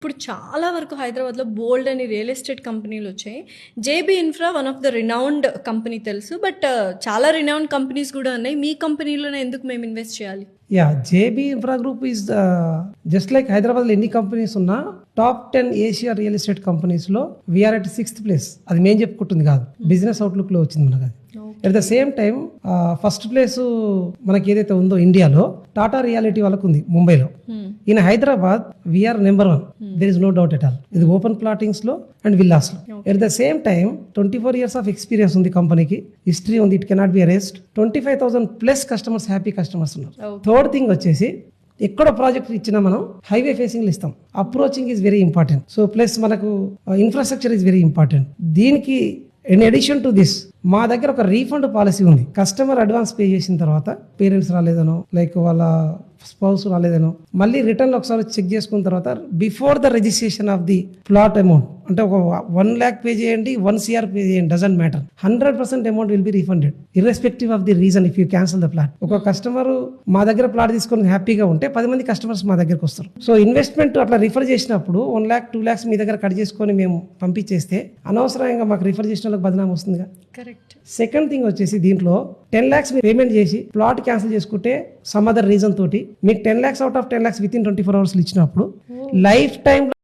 ఇప్పుడు చాలా వరకు హైదరాబాద్లో బోల్డ్ అని రియల్ ఎస్టేట్ కంపెనీలు వచ్చాయి. JB infra one of the renowned company తెలుసు. బట్ చాలా రినౌండ్ కంపెనీస్ కూడా ఉన్నాయి. మీ కంపెనీలోనే ఎందుకు మేము ఇన్వెస్ట్ చేయాలి? JB infra group is just like హైదరాబాద్లో ఎన్ని కంపెనీస్ ఉన్నా టాప్ 10 ఏషియా రియల్ ఎస్టేట్ కంపెనీస్లో వీఆర్ అట్ 6th place. అది మేము చెప్పుకుంటుంది కాదు, బిజినెస్ అవుట్లుక్లో వచ్చింది మనకు. అది at the same time first place మనకి ఏదైతే ఉందో ఇండియాలో టాటా రియాలిటీ వాళ్ళకు ఉంది ముంబైలో. In Hyderabad we are number 1. There is no doubt at all. ఇది ఓపెన్ ప్లాటింగ్స్ లో అండ్ విల్లాస్ లో. At the same time 24 years of experience ఉంది కంపెనీకి, హిస్టరీ ఉంది, it cannot be arrest. 25,000+ customers, happy customers ఉన్నారు. థర్డ్ థింగ్ వచ్చేసి ఎక్కడ ప్రాజెక్ట్ ఇచ్చినా మనం హైవే ఫేసింగ్ ఇస్తాం. Approaching is very important. So plus మనకు ఇన్ఫ్రాస్ట్రక్చర్ ఈజ్ వెరీ ఇంపార్టెంట్. దీనికి ఇన్ అడిషన్ టు దిస్ మా దగ్గర ఒక రీఫండ్ పాలసీ ఉంది. కస్టమర్ అడ్వాన్స్ పే చేసిన తర్వాత పేరెంట్స్ రాలేదనో, లైక్ వాళ్ళ స్పౌస్ రాలేదనో, మళ్ళీ రిటర్న్ ఒకసారి చెక్ చేసుకున్న తర్వాత before the registration of the plot amount, అంటే ఒక 1 lakh పే చేయండి, 1 crore పే చేయండి, doesn't matter, 100% amount will be refunded irrespective of the reason if you cancel the plot. ఒక కస్టమర్ మా దగ్గర ప్లాట్ తీసుకొని హ్యాపీగా ఉంటే 10 మంది కస్టమర్స్ మా దగ్గరకు వస్తారు. సో ఇన్వెస్ట్మెంట్ అట్లా రిఫర్ చేసినప్పుడు 1 lakh 2 lakhs మీ దగ్గర కట్ చేసుకొని మేము పంపించేస్తే అనవసరంగా మాకు రిఫర్ చేసిన వాళ్ళకి బదనాం వస్తుందిగా. కరెక్ట్. సెకండ్ థింగ్ వచ్చేసి దీంట్లో 10 lakhs మీరు పేమెంట్ చేసి ప్లాట్ క్యాన్సిల్ చేసుకుంటే సమ్ అదర్ రీజన్ తోటి మీకు 10 lakhs out of 10 lakhs with in 24 hours ఇచ్చినప్పుడు లైఫ్ టైం